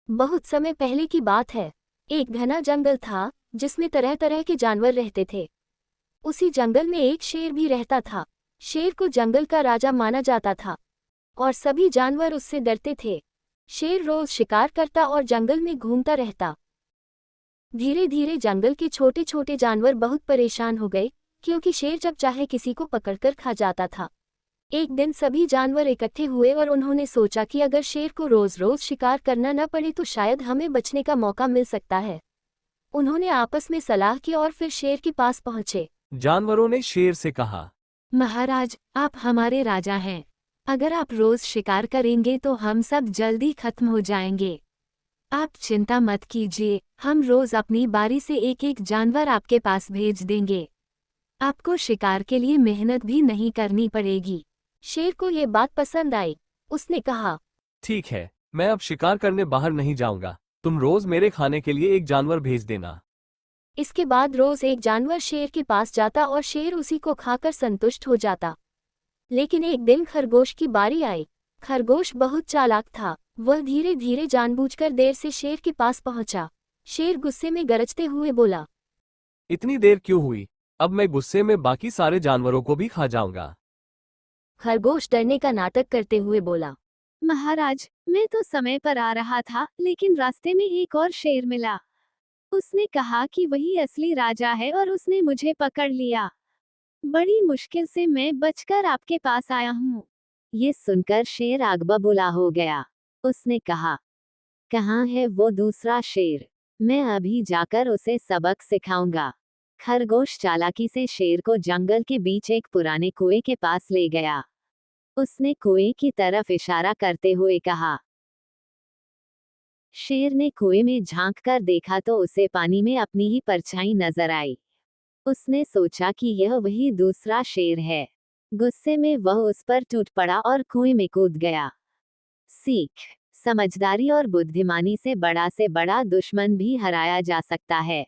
बहुत समय पहले की बात है। एक घना जंगल था जिसमें तरह तरह के जानवर रहते थे। उसी जंगल में एक शेर भी रहता था। शेर को जंगल का राजा माना जाता था और सभी जानवर उससे डरते थे। शेर रोज शिकार करता और जंगल में घूमता रहता। धीरे धीरे जंगल के छोटे छोटे जानवर बहुत परेशान हो गए, क्योंकि शेर जब चाहे किसी को पकड़कर खा जाता था। एक दिन सभी जानवर इकट्ठे हुए और उन्होंने सोचा कि अगर शेर को रोज रोज शिकार करना न पड़े तो शायद हमें बचने का मौका मिल सकता है। उन्होंने आपस में सलाह की और फिर शेर के पास पहुंचे। जानवरों ने शेर से कहा, महाराज, आप हमारे राजा हैं। अगर आप रोज शिकार करेंगे तो हम सब जल्दी खत्म हो जाएंगे। आप चिंता मत कीजिए, हम रोज अपनी बारी से एक एक जानवर आपके पास भेज देंगे। आपको शिकार के लिए मेहनत भी नहीं करनी पड़ेगी। शेर को ये बात पसंद आई। उसने कहा, ठीक है, मैं अब शिकार करने बाहर नहीं जाऊंगा। तुम रोज मेरे खाने के लिए एक जानवर भेज देना। इसके बाद रोज एक जानवर शेर के पास जाता और शेर उसी को खाकर संतुष्ट हो जाता। लेकिन एक दिन खरगोश की बारी आई। खरगोश बहुत चालाक था। वह धीरे धीरे जानबूझकर देर से शेर के पास पहुंचा। शेर गुस्से में गरजते हुए बोला, इतनी देर क्यों हुई? अब मैं गुस्से में बाकी सारे जानवरों को भी खा जाऊंगा। खरगोश डरने का नाटक करते हुए बोला, महाराज, मैं तो समय पर आ रहा था, लेकिन रास्ते में एक और शेर मिला। उसने कहा कि वही असली राजा है और उसने मुझे पकड़ लिया। बड़ी मुश्किल से मैं बचकर आपके पास आया हूँ। ये सुनकर शेर आग बबूला हो गया। उसने कहा, कहाँ है वो दूसरा शेर? मैं अभी जाकर उसे सबक सिखाऊंगा। खरगोश चालाकी से शेर को जंगल के बीच एक पुराने कुएं के पास ले गया। उसने कुएं की तरफ इशारा करते हुए कहा। शेर ने कुएं में झांक कर देखा तो उसे पानी में अपनी ही परछाई नजर आई। उसने सोचा कि यह वही दूसरा शेर है। गुस्से में वह उस पर टूट पड़ा और कुएं में कूद गया। सीख: समझदारी और बुद्धिमानी से बड़ा दुश्मन भी हराया जा सकता है।